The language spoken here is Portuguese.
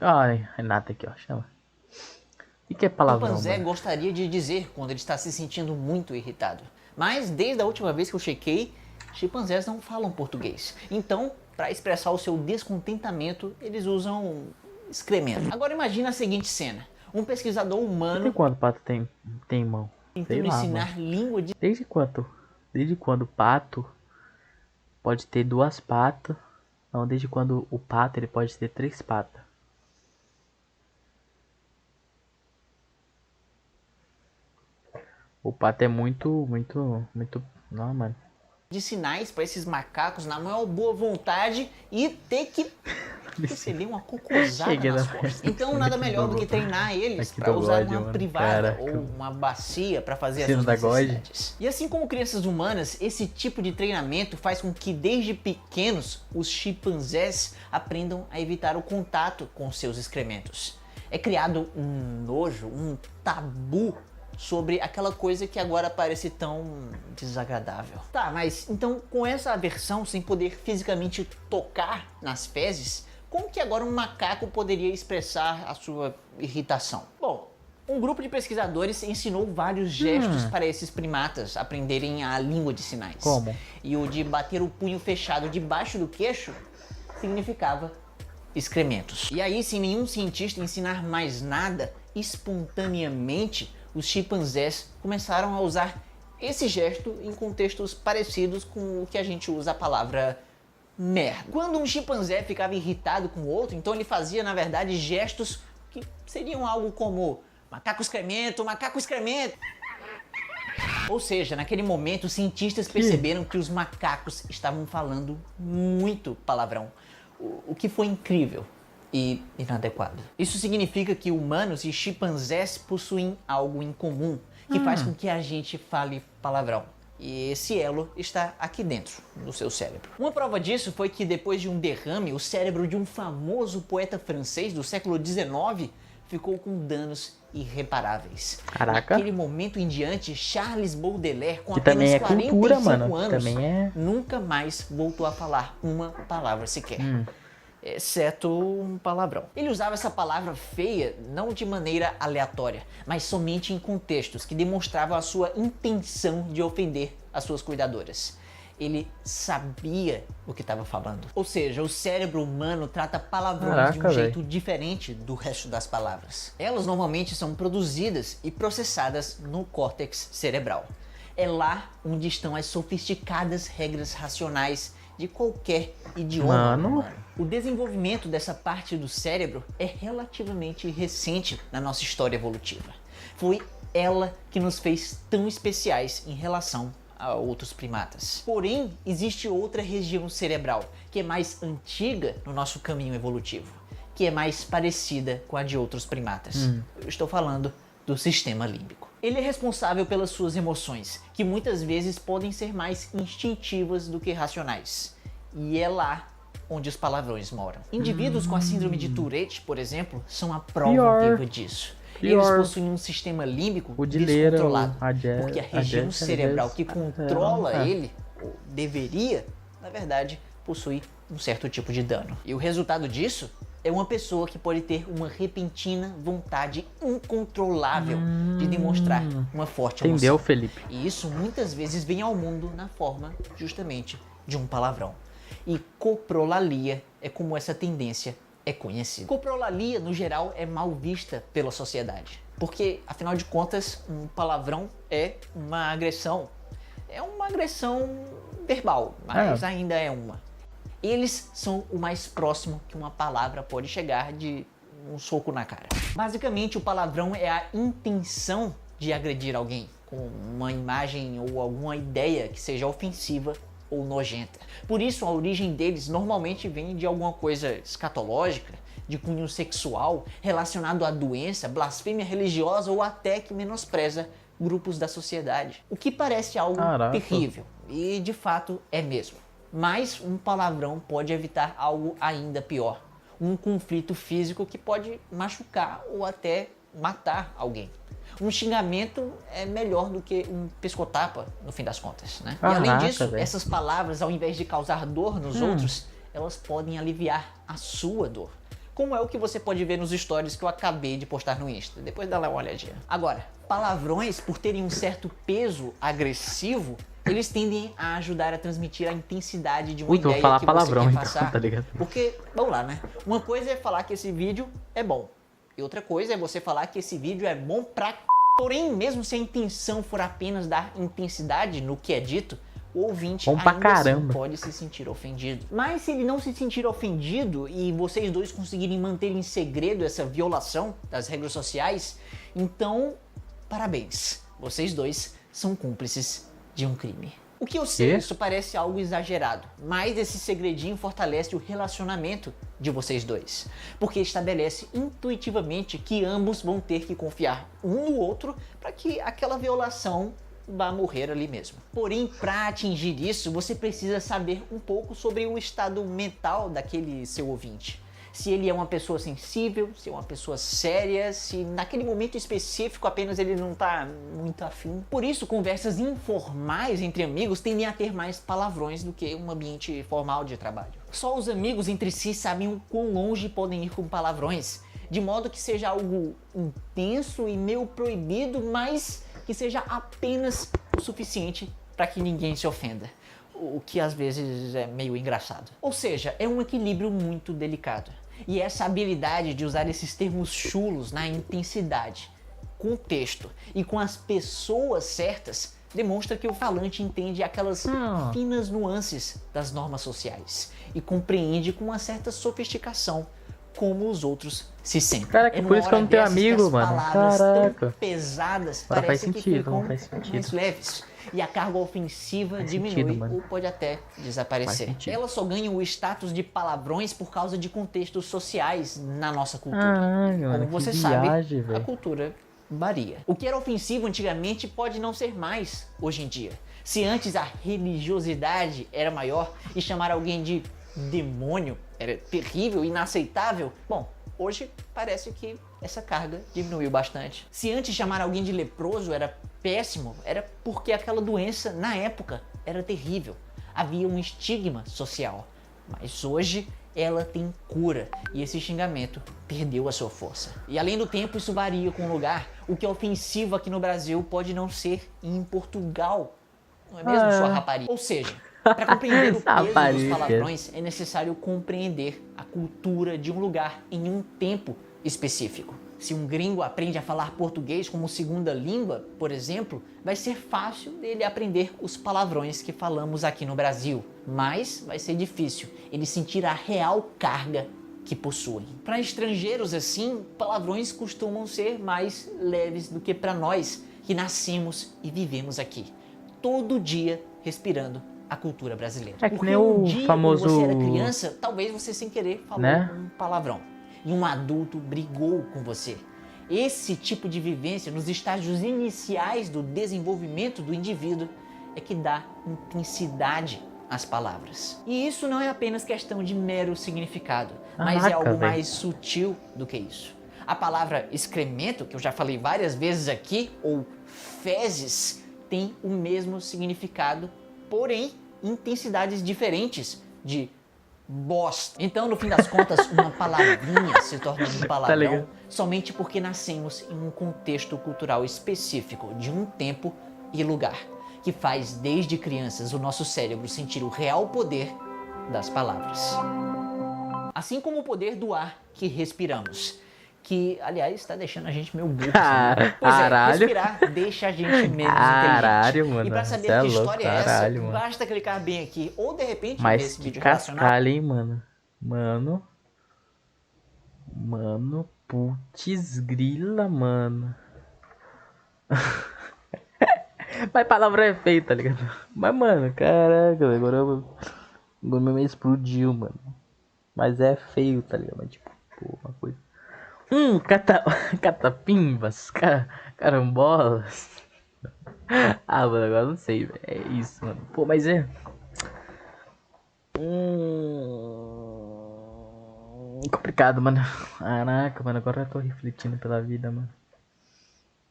Ai, Renata aqui, ó, chama. E que é palavrão, O chimpanzé mano? gostaria de dizer quando ele está se sentindo muito irritado. Mas desde a última vez que eu chequei, chimpanzés não falam português. Então, para expressar o seu descontentamento, eles usam excremento. Agora imagina a seguinte cena. Um pesquisador Desde humano quando o pato tem mão? Sei tentando lá, mano. ensinar língua de Desde quando? Desde quando o pato pode ter duas patas? Não, desde quando o pato ele pode ter três patas. O pato é muito. Não, mano. sinais para esses macacos na maior boa vontade e ter que receber uma cocosada Cheguei nas na costas. festa Então nada melhor do que treinar eles para usar uma privada ou uma bacia para fazer as suas necessidades. E assim como crianças humanas, esse tipo de treinamento faz com que desde pequenos os chimpanzés aprendam a evitar o contato com seus excrementos. É criado um nojo, um tabu sobre aquela coisa que agora parece tão desagradável. Tá, mas então com essa aversão, sem poder fisicamente tocar nas fezes, como que agora um macaco poderia expressar a sua irritação? Bom, um grupo de pesquisadores ensinou vários gestos para esses primatas aprenderem a língua de sinais. Como? E o de bater o punho fechado debaixo do queixo significava excrementos. E aí, sem nenhum cientista ensinar mais nada, espontaneamente os chimpanzés começaram a usar esse gesto em contextos parecidos com o que a gente usa a palavra merda. Quando um chimpanzé ficava irritado com o outro, então ele fazia, na verdade, gestos que seriam algo como macaco excremento, macaco excremento. Ou seja, naquele momento, os cientistas perceberam que os macacos estavam falando muito palavrão, o que foi incrível e inadequado. Isso significa que humanos e chimpanzés possuem algo em comum que faz com que a gente fale palavrão. E esse elo está aqui dentro, no seu cérebro. Uma prova disso foi que depois de um derrame, o cérebro de um famoso poeta francês do século XIX ficou com danos irreparáveis. Caraca. Naquele momento em diante, Charles Baudelaire, com Que apenas também é 45 cultura, mano. anos, Também é. nunca mais voltou a falar uma palavra sequer. Exceto um palavrão. Ele usava essa palavra feia não de maneira aleatória, mas somente em contextos que demonstravam a sua intenção de ofender as suas cuidadoras. Ele sabia o que estava falando. Ou seja, o cérebro humano trata palavrões de um jeito diferente do resto das palavras. Elas normalmente são produzidas e processadas no córtex cerebral. É lá onde estão as sofisticadas regras racionais de qualquer idioma humano. O desenvolvimento dessa parte do cérebro é relativamente recente na nossa história evolutiva. Foi ela que nos fez tão especiais em relação a outros primatas. Porém, existe outra região cerebral que é mais antiga no nosso caminho evolutivo, que é mais parecida com a de outros primatas. Eu estou falando do sistema límbico. Ele é responsável pelas suas emoções, que muitas vezes podem ser mais instintivas do que racionais. E é lá onde os palavrões moram. Indivíduos com a síndrome de Tourette, por exemplo, são a prova viva disso. Eles possuem um sistema límbico descontrolado, porque a região cerebral que controla ele, ou deveria, na verdade, possui um certo tipo de dano. E o resultado disso é uma pessoa que pode ter uma repentina vontade incontrolável de demonstrar uma forte emoção. Entendeu, Felipe? E isso muitas vezes vem ao mundo na forma, justamente, de um palavrão. E coprolalia é como essa tendência é conhecida. Coprolalia, no geral, é mal vista pela sociedade. Porque, afinal de contas, um palavrão é uma agressão. É uma agressão verbal, mas ainda é uma. Eles são o mais próximo que uma palavra pode chegar de um soco na cara. Basicamente, o palavrão é a intenção de agredir alguém com uma imagem ou alguma ideia que seja ofensiva ou nojenta. Por isso, a origem deles normalmente vem de alguma coisa escatológica, de cunho sexual, relacionado à doença, blasfêmia religiosa ou até que menospreza grupos da sociedade. O que parece algo terrível, e de fato é mesmo. Mas um palavrão pode evitar algo ainda pior. Um conflito físico que pode machucar ou até matar alguém. Um xingamento é melhor do que um pescotapa, no fim das contas, né? E além disso, essas palavras, ao invés de causar dor nos outros, elas podem aliviar a sua dor. como é o que você pode ver nos stories que eu acabei de postar no Insta. Depois dá lá uma olhadinha. Agora, palavrões, por terem um certo peso agressivo, eles tendem a ajudar a transmitir a intensidade de uma Vou ideia falar que palavrão, você quer então, passar. tá ligado? Porque, vamos lá, né? Uma coisa é falar que esse vídeo é bom. E outra coisa é você falar que esse vídeo é bom pra... Porém, mesmo se a intenção for apenas dar intensidade no que é dito, o ouvinte bom pra ainda assim caramba. pode se sentir ofendido. Mas se ele não se sentir ofendido e vocês dois conseguirem manter em segredo essa violação das regras sociais, então, parabéns. Vocês dois são cúmplices de um crime. O que eu sei, isso parece algo exagerado, mas esse segredinho fortalece o relacionamento de vocês dois, porque estabelece intuitivamente que ambos vão ter que confiar um no outro para que aquela violação vá morrer ali mesmo. Porém, para atingir isso, você precisa saber um pouco sobre o estado mental daquele seu ouvinte. Se ele é uma pessoa sensível, se é uma pessoa séria, se naquele momento específico apenas ele não tá muito afim. Por isso, conversas informais entre amigos tendem a ter mais palavrões do que um ambiente formal de trabalho. Só os amigos entre si sabem o quão longe podem ir com palavrões, de modo que seja algo intenso e meio proibido, mas que seja apenas o suficiente para que ninguém se ofenda. O que às vezes é meio engraçado. Ou seja, é um equilíbrio muito delicado. E essa habilidade de usar esses termos chulos na intensidade, contexto e com as pessoas certas demonstra que o falante entende aquelas finas nuances das normas sociais e compreende com uma certa sofisticação como os outros se sentem. Caraca, por isso que eu não tenho amigo, mano. Caraca. Tão pesadas Agora parece faz sentido, que ficam faz sentido. mais leves. E a carga ofensiva Faz diminui sentido, ou pode até desaparecer. Faz sentido. Elas só ganham o status de palavrões por causa de contextos sociais na nossa cultura. Caralho, mano, Como você que sabe, viagem, a velho. cultura varia. O que era ofensivo antigamente pode não ser mais hoje em dia. Se antes a religiosidade era maior e chamar alguém de demônio era terrível, inaceitável, bom, hoje parece que essa carga diminuiu bastante. Se antes chamar alguém de leproso era péssimo, era porque aquela doença, na época, era terrível. Havia um estigma social. Mas hoje ela tem cura e esse xingamento perdeu a sua força. E além do tempo, isso varia com o lugar. O que é ofensivo aqui no Brasil pode não ser em Portugal. Não é mesmo, sua rapariga? Ou seja, para compreender o peso dos palavrões, é necessário compreender a cultura de um lugar em um tempo específico. Se um gringo aprende a falar português como segunda língua, por exemplo, vai ser fácil dele aprender os palavrões que falamos aqui no Brasil, mas vai ser difícil ele sentir a real carga que possuem. Para estrangeiros assim, palavrões costumam ser mais leves do que para nós que nascemos e vivemos aqui, todo dia respirando a cultura brasileira. É que nem o famoso... quando você era criança, talvez você sem querer falou um palavrão e um adulto brigou com você. Esse tipo de vivência nos estágios iniciais do desenvolvimento do indivíduo é que dá intensidade às palavras. E isso não é apenas questão de mero significado, mas é algo mais sutil do que isso. A palavra excremento, que eu já falei várias vezes aqui, ou fezes, tem o mesmo significado, porém intensidades diferentes de bosta. Então, no fim das contas, uma palavrinha se torna um palavrão somente porque nascemos em um contexto cultural específico de um tempo e lugar, que faz desde crianças o nosso cérebro sentir o real poder das palavras. Assim como o poder do ar que respiramos, que, aliás, está deixando a gente meio burro. Assim. Pois é, respirar deixa a gente menos inteligente. Mano, e pra saber que história é essa, basta clicar bem aqui, ou de repente ver esse vídeo relacionado. Hein, mano? Mano, putz grila, mano. Mas palavra é feia, tá ligado? Mas, mano, caraca, agora me explodiu, mano. Mas é feio, tá ligado? Mas, tipo, pô, uma coisa... catapimbas, carambolas. Ah, mano, agora não sei, velho. É isso, mano. Pô, mas é... complicado, mano. Caraca, mano, agora eu tô refletindo pela vida, mano.